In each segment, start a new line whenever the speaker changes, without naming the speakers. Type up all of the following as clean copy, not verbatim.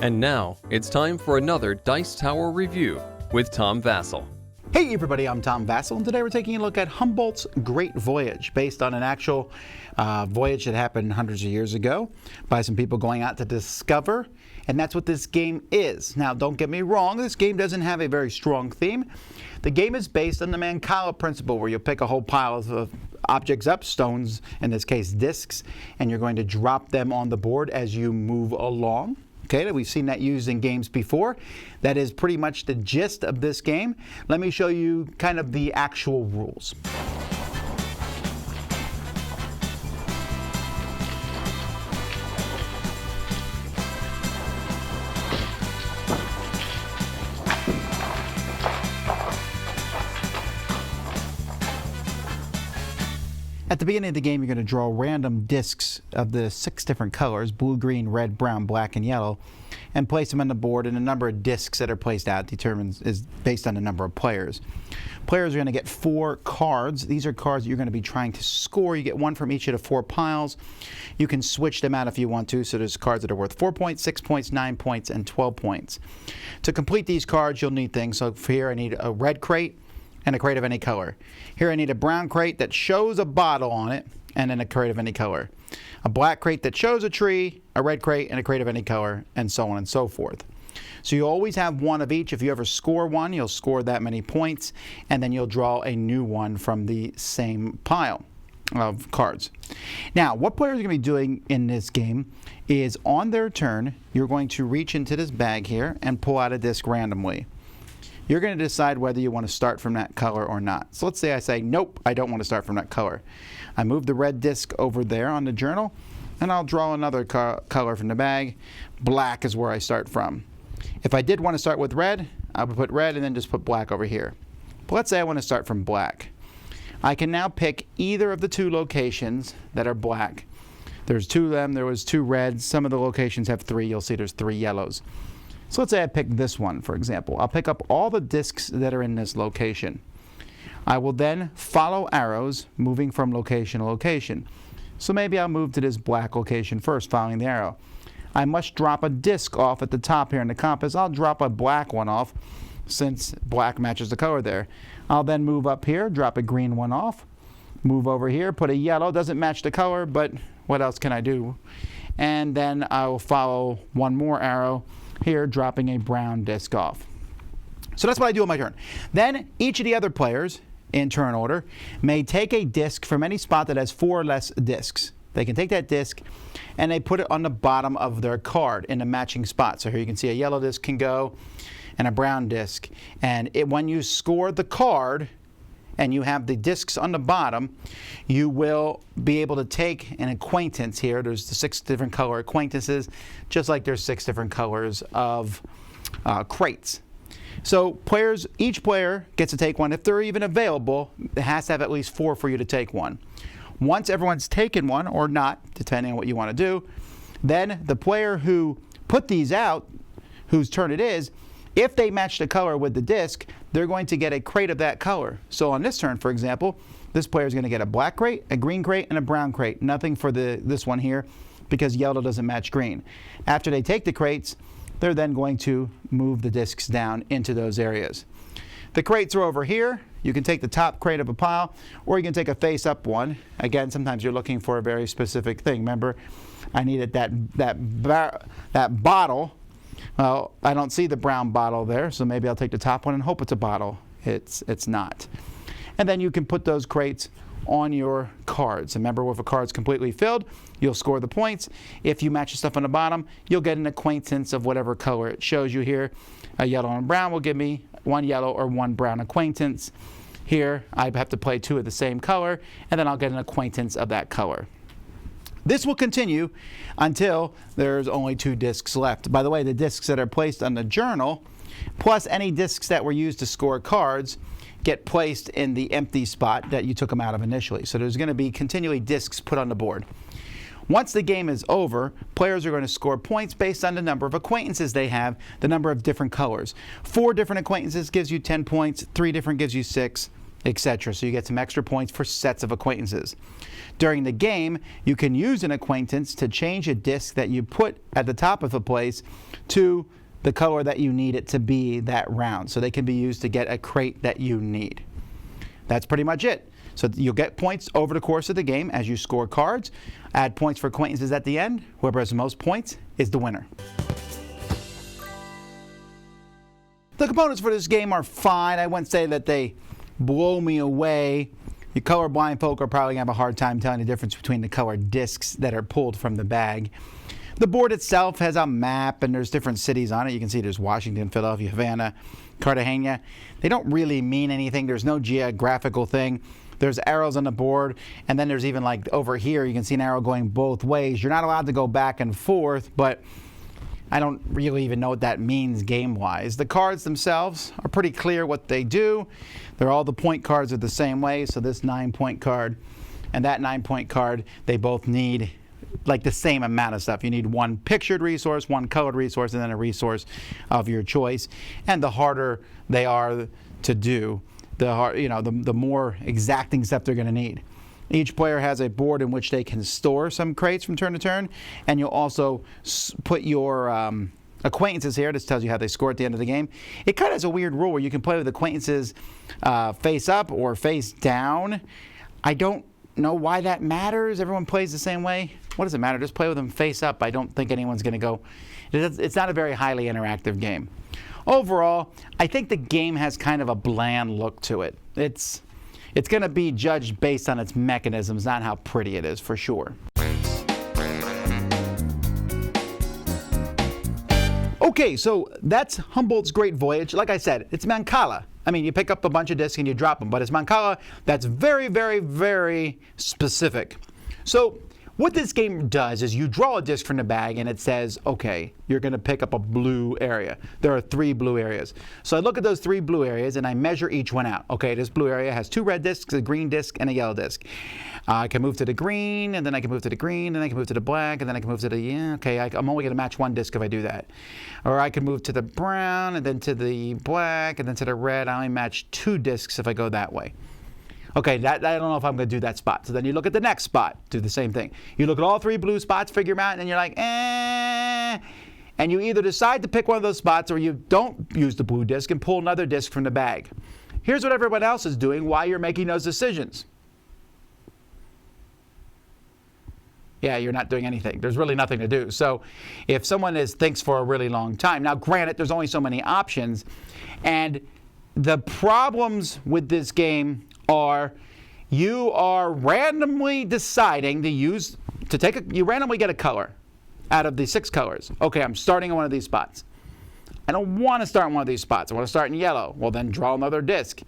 And now, it's time for another Dice Tower review with Tom Vasel.
Hey everybody, I'm Tom Vasel, and today we're taking a look at Humboldt's Great Voyage, based on an actual voyage that happened hundreds of years ago by some people going out to discover, and that's what this game is. Now, don't get me wrong, this game doesn't have a very strong theme. The game is based on the mancala principle, where you'll pick a whole pile of objects up, stones, in this case discs, and you're going to drop them on the board as you move along. Okay, we've seen that used in games before. That is pretty much the gist of this game. Let me show you kind of the actual rules. At the beginning of the game, you're going to draw random discs of the 6 different colors, blue, green, red, brown, black, and yellow, and place them on the board, and the number of discs that are placed out is based on the number of players. Players are going to get 4 cards. These are cards that you're going to be trying to score. You get 1 from each of the 4 piles. You can switch them out if you want to, so there's cards that are worth 4 points, 6 points, 9 points, and 12 points. To complete these cards, you'll need things. So for here, I need a red crate and a crate of any color. Here I need a brown crate that shows a bottle on it, and then a crate of any color. A black crate that shows a tree, a red crate, and a crate of any color, and so on and so forth. So you always have 1 of each. If you ever score 1, you'll score that many points, and then you'll draw a new one from the same pile of cards. Now, what players are going to be doing in this game is, on their turn, you're going to reach into this bag here and pull out a disc randomly. You're going to decide whether you want to start from that color or not. So let's say I say, nope, I don't want to start from that color. I move the red disc over there on the journal, and I'll draw another color from the bag. Black is where I start from. If I did want to start with red, I would put red and then just put black over here. But let's say I want to start from black. I can now pick either of the 2 locations that are black. There's 2 of them. There was 2 reds. Some of the locations have 3. You'll see there's 3 yellows. So let's say I pick this one, for example. I'll pick up all the discs that are in this location. I will then follow arrows moving from location to location. So maybe I'll move to this black location first, following the arrow. I must drop a disc off at the top here in the compass. I'll drop a black one off, since black matches the color there. I'll then move up here, drop a green one off, move over here, put a yellow. Doesn't match the color, but what else can I do? And then I will follow one more arrow here, dropping a brown disc off. So that's what I do on my turn. Then each of the other players, in turn order, may take a disc from any spot that has 4 or less discs. They can take that disc and they put it on the bottom of their card in a matching spot. So here you can see a yellow disc can go and a brown disc. And when you score the card and you have the discs on the bottom, you will be able to take an acquaintance here. There's the 6 different color acquaintances, just like there's 6 different colors of crates. So each player gets to take one. If they're even available, it has to have at least 4 for you to take one. Once everyone's taken one, or not, depending on what you want to do, then the player who put these out, whose turn it is, if they match the color with the disc, they're going to get a crate of that color. So on this turn, for example, this player is going to get a black crate, a green crate, and a brown crate. Nothing for this one here, because yellow doesn't match green. After they take the crates, they're then going to move the discs down into those areas. The crates are over here. You can take the top crate of a pile, or you can take a face-up one. Again, sometimes you're looking for a very specific thing. Remember, I needed that bottle. Well, I don't see the brown bottle there, so maybe I'll take the top one and hope it's a bottle. It's not. And then you can put those crates on your cards. Remember, if a card's completely filled, you'll score the points. If you match the stuff on the bottom, you'll get an acquaintance of whatever color it shows you here. A yellow and brown will give me 1 yellow or 1 brown acquaintance. Here, I have to play 2 of the same color, and then I'll get an acquaintance of that color. This will continue until there's only 2 discs left. By the way, the discs that are placed on the journal, plus any discs that were used to score cards, get placed in the empty spot that you took them out of initially. So there's going to be continually discs put on the board. Once the game is over, players are going to score points based on the number of acquaintances they have, the number of different colors. 4 different acquaintances gives you 10 points, 3 different gives you 6, etc. So you get some extra points for sets of acquaintances. During the game, you can use an acquaintance to change a disc that you put at the top of a place to the color that you need it to be that round. So they can be used to get a crate that you need. That's pretty much it. So you'll get points over the course of the game as you score cards. Add points for acquaintances at the end. Whoever has the most points is the winner. The components for this game are fine. I wouldn't say that they blow me away. You colorblind folk are probably going to have a hard time telling the difference between the colored discs that are pulled from the bag. The board itself has a map, and there's different cities on it. You can see there's Washington, Philadelphia, Havana, Cartagena. They don't really mean anything. There's no geographical thing. There's arrows on the board, and then there's even like over here, you can see an arrow going both ways. You're not allowed to go back and forth, but I don't really even know what that means game-wise. The cards themselves are pretty clear what they do. They're all the point cards are the same way, so this 9-point card and that 9-point card, they both need like the same amount of stuff. You need one pictured resource, one colored resource, and then a resource of your choice. And the harder they are to do, the more exacting stuff they're going to need. Each player has a board in which they can store some crates from turn to turn, and you'll also put your acquaintances here. This tells you how they score at the end of the game. It kind of has a weird rule where you can play with acquaintances face up or face down. I don't know why that matters. Everyone plays the same way. What does it matter? Just play with them face up. I don't think anyone's going to go. It's not a very highly interactive game. Overall, I think the game has kind of a bland look to it. It's going to be judged based on its mechanisms, not how pretty it is, for sure. Okay, so that's Humboldt's Great Voyage. Like I said, it's mancala. I mean, you pick up a bunch of discs and you drop them, but it's mancala that's very, very, very specific. So what this game does is you draw a disc from the bag and it says, okay, you're going to pick up a blue area. There are 3 blue areas. So I look at those 3 blue areas and I measure each one out. Okay, this blue area has 2 red discs, a green disc, and a yellow disc. I can move to the green, and then I can move to the green, and then I can move to the black, and then I can move to the, I'm only going to match 1 disc if I do that. Or I can move to the brown, and then to the black, and then to the red. I only match 2 discs if I go that way. Okay, I don't know if I'm going to do that spot. So then you look at the next spot, do the same thing. You look at all 3 blue spots, figure them out, and then you're like, and you either decide to pick one of those spots or you don't use the blue disc and pull another disc from the bag. Here's what everyone else is doing while you're making those decisions. Yeah, you're not doing anything. There's really nothing to do. So if someone thinks for a really long time, now granted, there's only so many options, and the problems with this game are you are randomly deciding to you randomly get a color out of the 6 colors. Okay, I'm starting on one of these spots. I don't want to start on one of these spots. I want to start in yellow. Well, then draw another disc.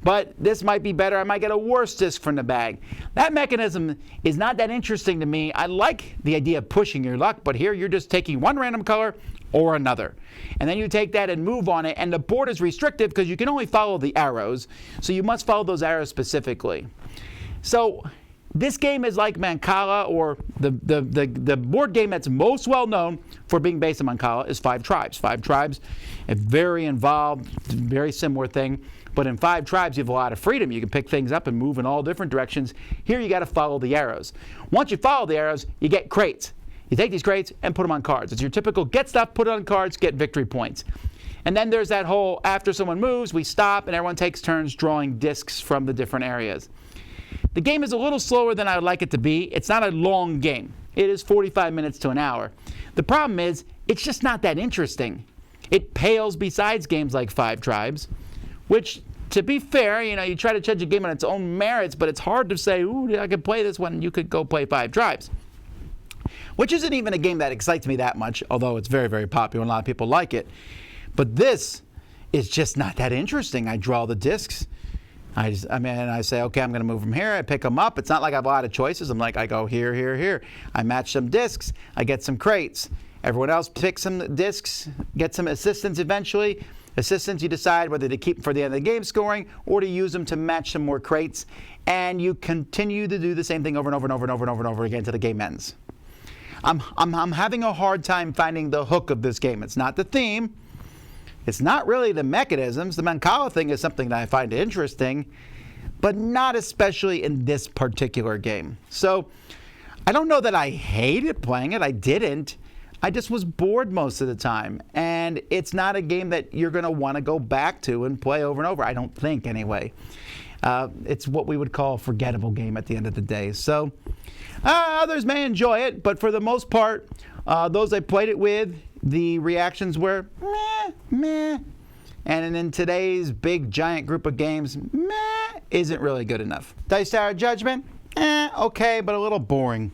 But this might be better. I might get a worse disc from the bag. That mechanism is not that interesting to me. I like the idea of pushing your luck, but here you're just taking one random color or another. And then you take that and move on it, and the board is restrictive because you can only follow the arrows, so you must follow those arrows specifically. So this game is like mancala, or the board game that's most well known for being based on mancala is Five Tribes. Five Tribes, a very involved, very similar thing. But in Five Tribes, you have a lot of freedom. You can pick things up and move in all different directions. Here, you got to follow the arrows. Once you follow the arrows, you get crates. You take these crates and put them on cards. It's your typical get stuff, put it on cards, get victory points. And then there's that whole, after someone moves, we stop and everyone takes turns drawing discs from the different areas. The game is a little slower than I would like it to be. It's not a long game. It is 45 minutes to an hour. The problem is, it's just not that interesting. It pales besides games like Five Tribes, which, to be fair, you try to judge a game on its own merits, but it's hard to say, ooh, I could play this when you could go play Five Tribes. Which isn't even a game that excites me that much, although it's very, very popular and a lot of people like it. But this is just not that interesting. I draw the discs. I say, okay, I'm going to move them here. I pick them up. It's not like I have a lot of choices. I go here, here, here. I match some discs. I get some crates. Everyone else picks some discs, get some assistants eventually. Assistants, you decide whether to keep for the end of the game scoring or to use them to match some more crates. And you continue to do the same thing over and over and over and over and over and over again until the game ends. I'm having a hard time finding the hook of this game. It's not the theme. It's not really the mechanisms. The mancala thing is something that I find interesting. but not especially in this particular game. So I don't know that I hated playing it. I didn't. I just was bored most of the time. And it's not a game that you're going to want to go back to and play over and over. I don't think, anyway. It's what we would call a forgettable game at the end of the day. So others may enjoy it, but for the most part, those I played it with, the reactions were meh, meh. And in today's big giant group of games, meh isn't really good enough. Dice Tower Judgment, okay, but a little boring.